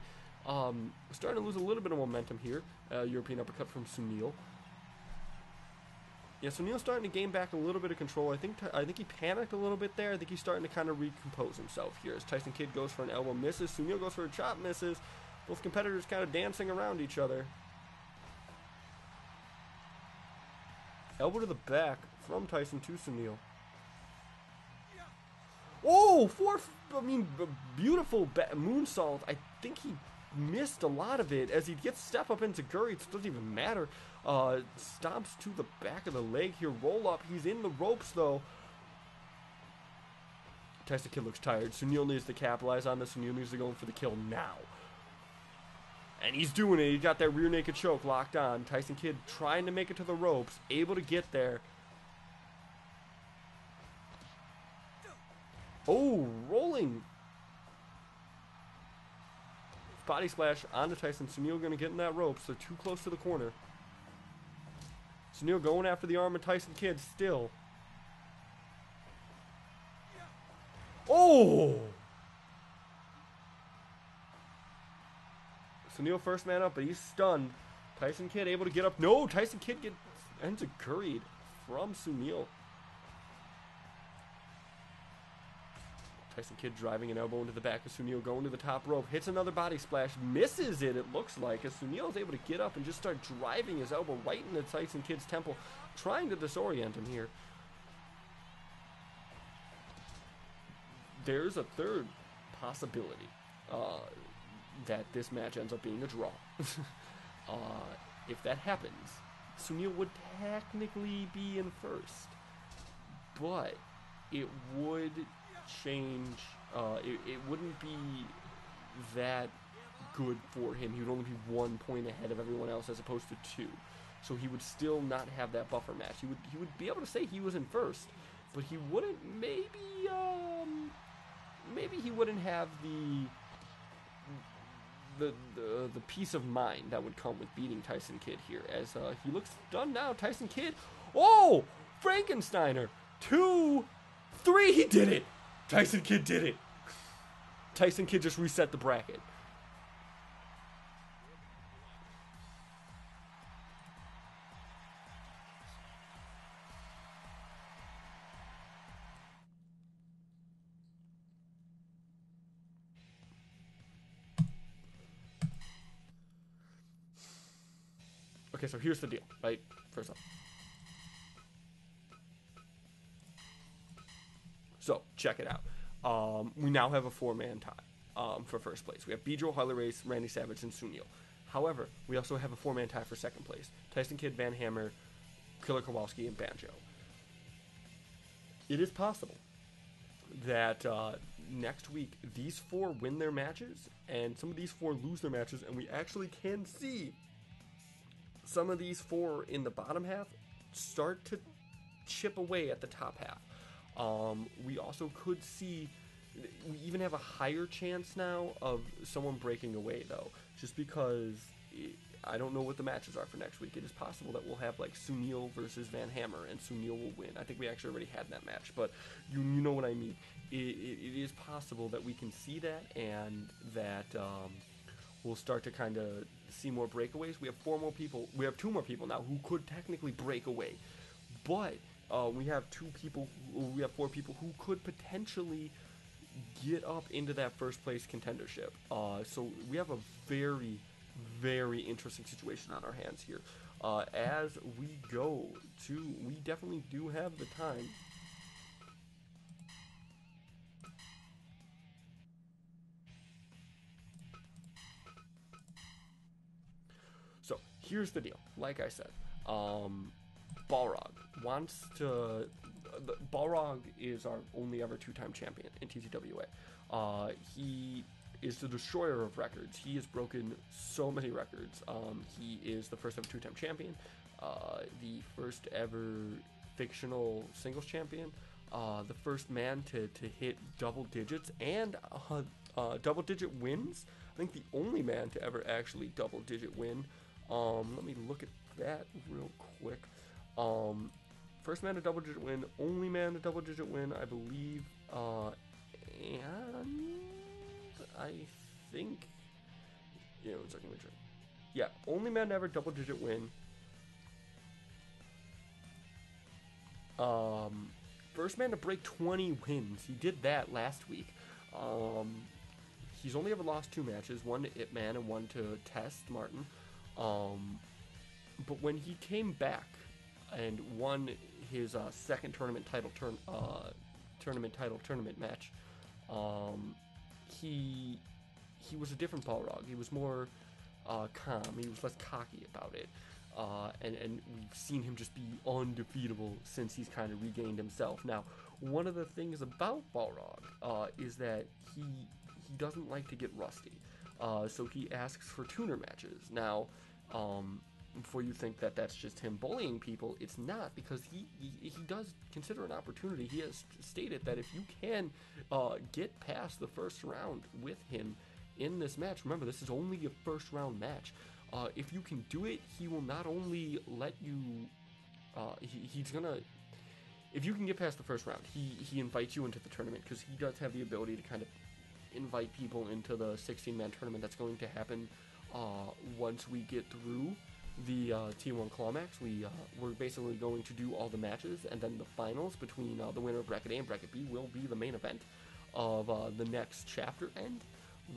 starting to lose a little bit of momentum here. European uppercut from Sunil. Yeah, Sunil's starting to gain back a little bit of control. I think he panicked a little bit there. I think he's starting to kind of recompose himself here. As Tyson Kidd goes for an elbow, misses. Sunil goes for a chop, misses. Both competitors kind of dancing around each other. Elbow to the back from Tyson to Sunil. Oh, beautiful moonsault. I think he missed a lot of it as he gets step up into Guri. It doesn't even matter. Stomps to the back of the leg here. Roll up. He's in the ropes though. Tyson Kidd looks tired. Sunil needs to capitalize on this. Sunil needs to go in for the kill now. And he's doing it. He got that rear naked choke locked on. Tyson Kidd trying to make it to the ropes. Able to get there. Oh, rolling. Body splash onto Tyson. Sunil going to get in that rope. So too close to the corner. Sunil going after the arm of Tyson Kidd still. Oh! Sunil first man up, but he's stunned. Tyson Kidd able to get up. No, Tyson Kidd ends a curried from Sunil. Tyson Kidd driving an elbow into the back of Sunil, going to the top rope, hits another body splash, misses it looks like, as Sunil is able to get up and just start driving his elbow right into Tyson Kidd's temple, trying to disorient him here. There's a third possibility that this match ends up being a draw. If that happens, Sunil would technically be in first, but it would change. It wouldn't be that good for him. He would only be 1 point ahead of everyone else as opposed to 2. So he would still not have that buffer match. He would be able to say he was in first, but he wouldn't. Maybe he wouldn't have the peace of mind that would come with beating Tyson Kidd here. As he looks done now. Tyson Kidd. Oh, Frankensteiner. 2, 3. He did it. Tyson Kidd did it. Tyson Kidd just reset the bracket. Okay, so here's the deal, right? First off. So, check it out. We now have a 4-man tie for first place. We have Bijo, Harley Race, Randy Savage, and Sunil. However, we also have a 4-man tie for second place. Tyson Kidd, Van Hammer, Killer Kowalski, and Banjo. It is possible that next week these 4 win their matches, and some of these 4 lose their matches, and we actually can see some of these 4 in the bottom half start to chip away at the top half. We also could see, we even have a higher chance now of someone breaking away though, just because I don't know what the matches are for next week. It is possible that we'll have like Sunil versus Van Hammer and Sunil will win. I think we actually already had that match, but you know what I mean. It is possible that we can see that, and that we'll start to kind of see more breakaways. We have 4 more people. We have 2 more people now who could technically break away, but we have 4 people who could potentially get up into that first place contendership. So we have a very, very interesting situation on our hands here. As we go to, we definitely do have the time. So here's the deal. Like I said, Balrog wants to. Balrog is our only ever two-time champion in TTWA. He is the destroyer of records. He has broken so many records. He is the first ever two-time champion, the first ever fictional singles champion, the first man to hit double digits and double-digit wins. I think the only man to ever actually double-digit win. Let me look at that real quick. First man to double-digit win, only man to double-digit win, I believe, and I think, yeah, 1 second, let me check. Yeah, only man to ever double-digit win. First man to break 20 wins. He did that last week. He's only ever lost 2 matches, one to Ip Man and one to Test Martin. But when he came back and won his second tournament match, he was a different Balrog. He was more calm. He was less cocky about it. And we've seen him just be undefeatable since he's kind of regained himself. Now, one of the things about Balrog is that he doesn't like to get rusty. So he asks for tuner matches. Now, before you think that that's just him bullying people, it's not, because he does consider an opportunity. He has stated that if you can get past the first round with him in this match, remember, this is only a first round match. If you can do it, he will not only let you, he's gonna, if you can get past the first round, he invites you into the tournament, because he does have the ability to kind of invite people into the 16-man tournament that's going to happen once we get through the T1 Clawmax. We're basically going to do all the matches, and then the finals between the winner of Bracket A and Bracket B will be the main event of the next chapter end,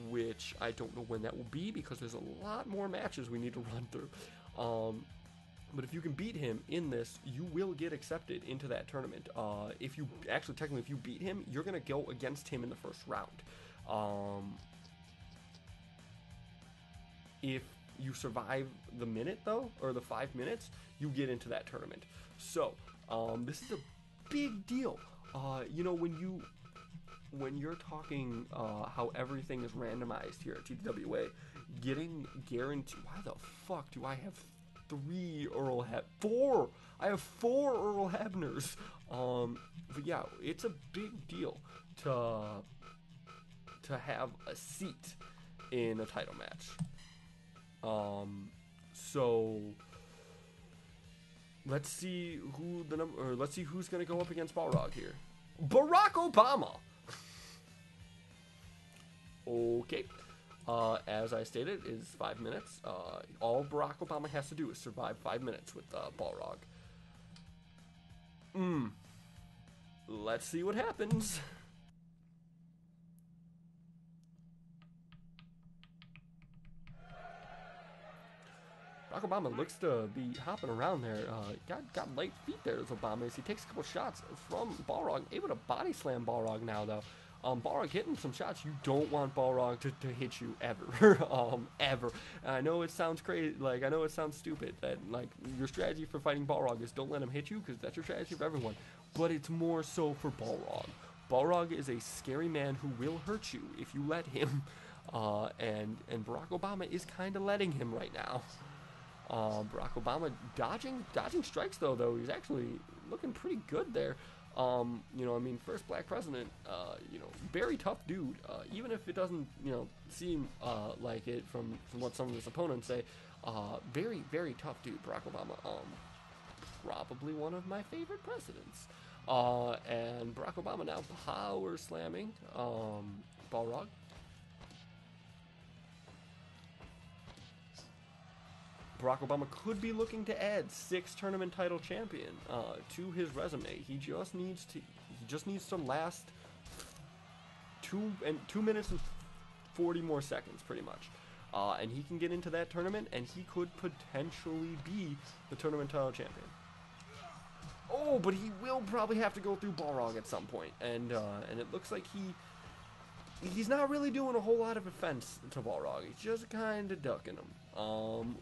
which I don't know when that will be, because there's a lot more matches we need to run through. But if you can beat him in this, you will get accepted into that tournament. If you beat him, you're going to go against him in the first round. If you survive the minute, though, or the 5 minutes, you get into that tournament. So, this is a big deal. You know, when you're talking how everything is randomized here at TTWA, getting guaranteed. Why the fuck do I have 3 Earl Heb? 4! I have 4 Earl Hebners. But yeah, it's a big deal to have a seat in a title match. So let's see who's gonna go up against Balrog here. Barack Obama. Okay. As I stated, is 5 minutes. All Barack Obama has to do is survive 5 minutes with Balrog. Let's see what happens. Barack Obama looks to be hopping around there. Got light feet there as Obama as he takes a couple shots from Balrog. Able to body slam Balrog now, though. Balrog hitting some shots. You don't want Balrog to hit you ever. Ever. And I know it sounds crazy. Like, I know it sounds stupid that, like, your strategy for fighting Balrog is don't let him hit you, because that's your strategy for everyone. But it's more so for Balrog. Balrog is a scary man who will hurt you if you let him. And Barack Obama is kind of letting him right now. Barack Obama dodging strikes, though he's actually looking pretty good there. You know, I mean, first black president, you know, very tough dude, even if it doesn't, you know, seem like it from what some of his opponents say. Very, very tough dude, Barack Obama. Probably one of my favorite presidents. And Barack Obama now power slamming Balrog. Barack Obama could be looking to add 6 tournament title champion to his resume. He just needs to last 2 minutes and 40 more seconds, pretty much. And he can get into that tournament, and he could potentially be the tournament title champion. Oh, but he will probably have to go through Balrog at some point, and it looks like he's not really doing a whole lot of offense to Balrog. He's just kind of ducking him.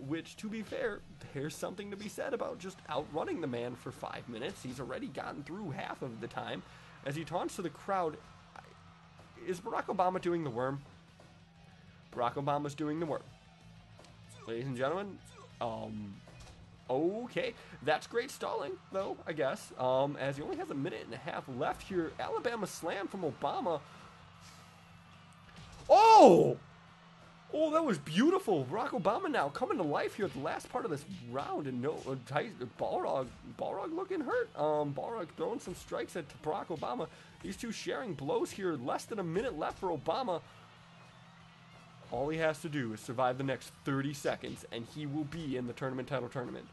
Which, to be fair, there's something to be said about just outrunning the man for 5 minutes. He's already gotten through half of the time. As he taunts to the crowd, is Barack Obama doing the worm? Barack Obama's doing the worm. Ladies and gentlemen, okay. That's great stalling, though, I guess. As he only has a minute and a half left here. Alabama slam from Obama. Oh! Oh, that was beautiful. Barack Obama now coming to life here at the last part of this round. And no, Balrog looking hurt. Balrog throwing some strikes at Barack Obama. These two sharing blows here. Less than a minute left for Obama. All he has to do is survive the next 30 seconds, and he will be in the tournament title tournament.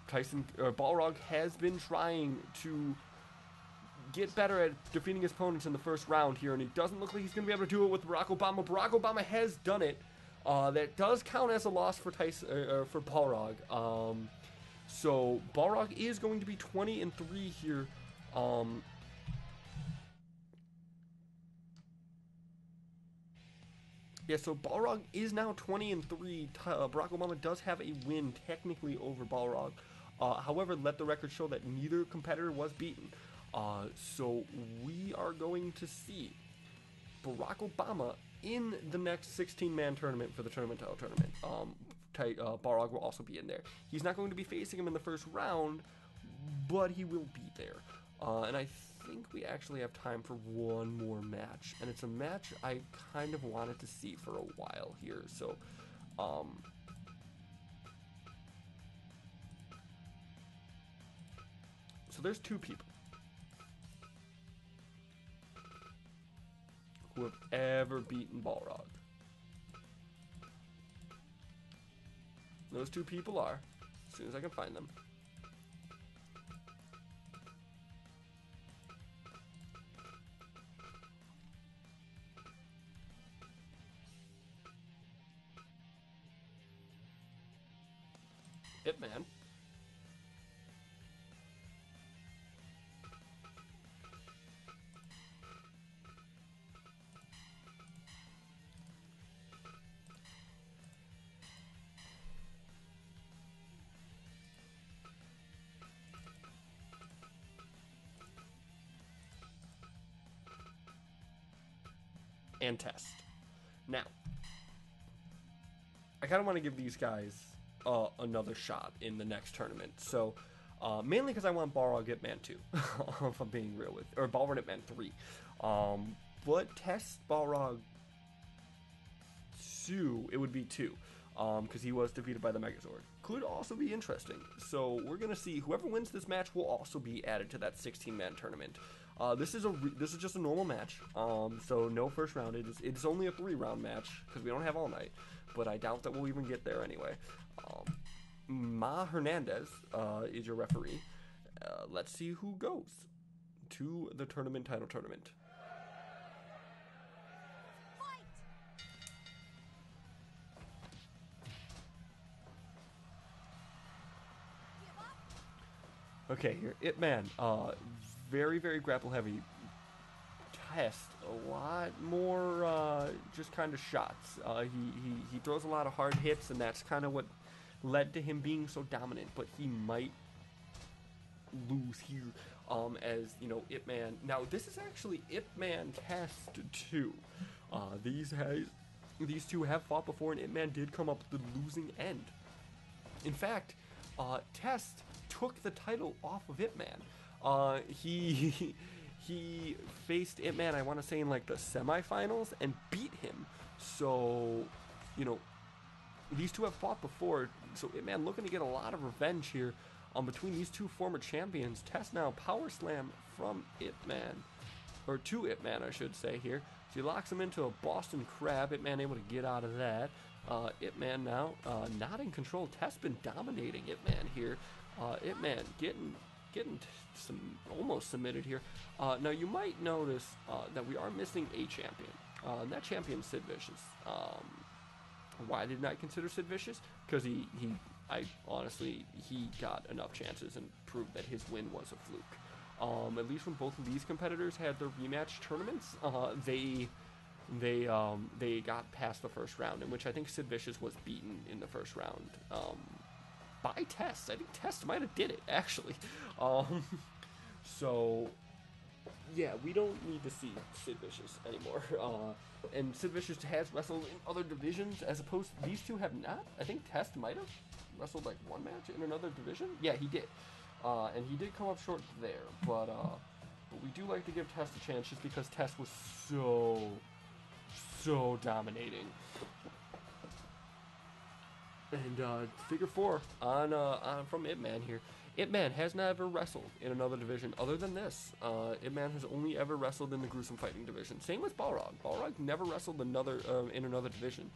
Balrog has been trying to get better at defeating his opponents in the first round here, and it doesn't look like he's going to be able to do it with Barack Obama. Barack Obama has done it. That does count as a loss for for Balrog. So Balrog is going to be 20-3 here. Yeah, so Balrog is now 20-3. Barack Obama does have a win technically over Balrog. However, let the record show that neither competitor was beaten. So we are going to see Barack Obama in the next 16-man tournament for the tournament title tournament. Balrog will also be in there. He's not going to be facing him in the first round, but he will be there. And I think we actually have time for one more match, and it's a match I kind of wanted to see for a while here. So there's two people who have ever beaten Balrog. Those two people are, as soon as I can find them, Ip Man and Test. Now, I kind of want to give these guys another shot in the next tournament. So, mainly because I want Balrog Ip Man 2, if I'm being real with, or Balrog Ip Man 3. But Test Balrog 2, it would be 2, because he was defeated by the Megazord. Could also be interesting. So we're gonna see whoever wins this match will also be added to that 16-man tournament. This is just a normal match. So no first round. It's only a 3-round match because we don't have all night. But I doubt that we'll even get there anyway. Ma Hernandez is your referee. Let's see who goes to the tournament title tournament. Okay, here, Ip Man, very, very grapple heavy. Test, a lot more just kind of shots. He throws a lot of hard hits, and that's kind of what led to him being so dominant. But he might lose here, as you know, Ip Man. Now this is actually Ip Man Test 2. These two have fought before, and Ip Man did come up the losing end. In fact, Test took the title off of Ip Man. He faced Ip Man, I want to say, in like the semifinals and beat him. So, you know, these two have fought before. So Ip Man looking to get a lot of revenge here between these two former champions. Test now power slam from Ip Man, or to Ip Man, I should say here. So he locks him into a Boston Crab. Ip Man able to get out of that. Ip Man now not in control. Test been dominating Ip Man here. It man getting some almost submitted here. Now you might notice that we are missing a champion. And that champion is Sid Vicious. Why didn't I consider Sid Vicious? Because I honestly, he got enough chances and proved that his win was a fluke. At least when both of these competitors had their rematch tournaments, they got past the first round, in which I think Sid Vicious was beaten in the first round by Test. I think Test might have did it, actually. So, yeah, we don't need to see Sid Vicious anymore. And Sid Vicious has wrestled in other divisions, as opposed to these two have not. I think Test might have wrestled like one match in another division. Yeah, he did. And he did come up short there, but we do like to give Test a chance just because Test was so dominating. And figure 4 on from Ip Man here. Ip Man has never wrestled in another division other than this. Ip Man has only ever wrestled in the gruesome fighting division. Same with Balrog. Balrog never wrestled in another division.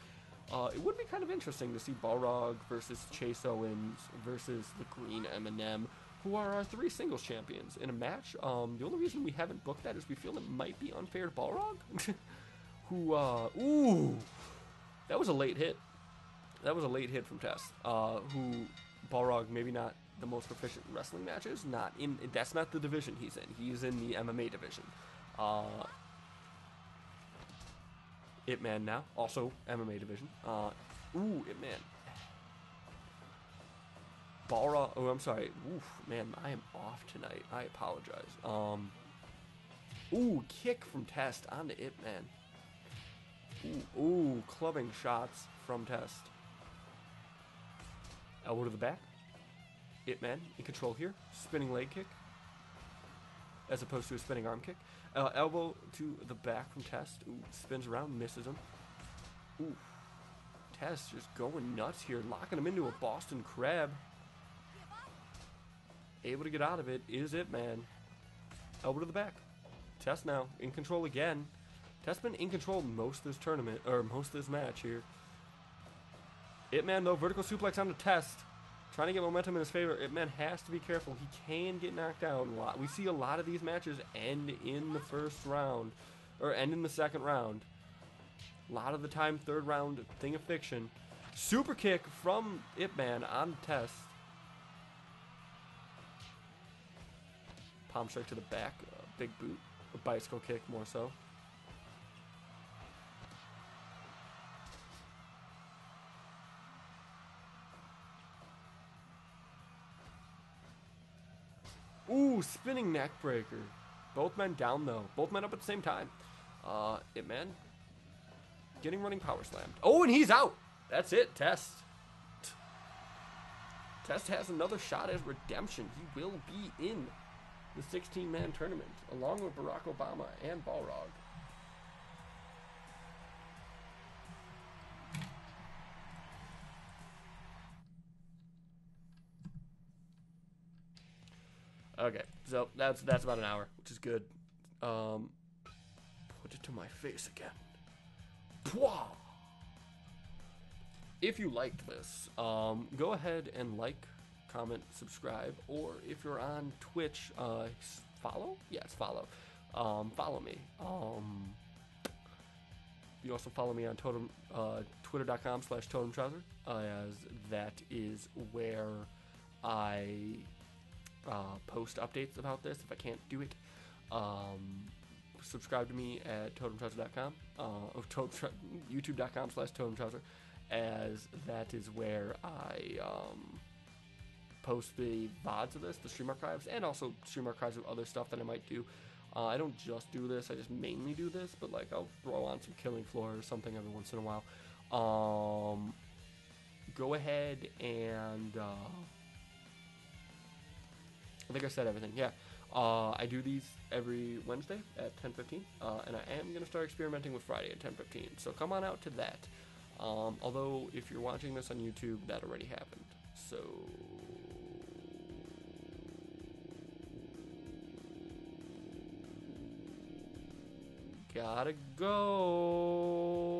It would be kind of interesting to see Balrog versus Chase Owens versus the Green M&M, who are our 3 singles champions in a match. The only reason we haven't booked that is we feel it might be unfair to Balrog, who, ooh, that was a late hit. That was a late hit from Tess, who Balrog maybe not the most proficient in wrestling matches. That's not the division he's in. He's in the MMA division. Ip Man now, also MMA division. Ip Man. Balrog, oh, I'm sorry. Oof, man, I am off tonight. I apologize. Kick from Test onto Ip Man. Ooh, clubbing shots from Test. Elbow to the back. Ip Man in control here. Spinning leg kick, as opposed to a spinning arm kick. Elbow to the back from Test. Ooh, spins around, misses him. Ooh, Test just going nuts here, locking him into a Boston Crab. Able to get out of it is Ip Man. Elbow to the back. Test now in control again. Test been in control most of this tournament, or most of this match here. Ip Man though, vertical suplex on the Test. Trying to get momentum in his favor. Ip Man has to be careful. He can get knocked out. We see a lot of these matches end in the first round, or end in the second round. A lot of the time, third round, thing of fiction. Super kick from Ip Man on Test. Palm strike to the back, big boot, a bicycle kick more so. Ooh, spinning neck breaker. Both men down though. Both men up at the same time. Ip Man getting running power slammed. Oh, and he's out. That's it, Test. Test has another shot at redemption. He will be in the 16-man tournament, along with Barack Obama and Balrog. Okay, so that's about an hour, which is good. Put it to my face again. Pwah! If you liked this, go ahead and like, comment, subscribe, or if you're on Twitch, follow? Yes, follow. Follow me. You also follow me on Totem, twitter.com/totemtrouser, as that is where I post updates about this if I can't do it. Subscribe to me at totemtrouser.com, or youtube.com/totemtrouser, as that is where I post the VODs of this, the stream archives, and also stream archives of other stuff that I might do. I don't just do this, I just mainly do this, but like I'll throw on some Killing Floor or something every once in a while. Go ahead and I think I said everything. Yeah, I do these every Wednesday at 10:15, and I am going to start experimenting with Friday at 10:15. So come on out to that. Although if you're watching this on YouTube, that already happened. So gotta go.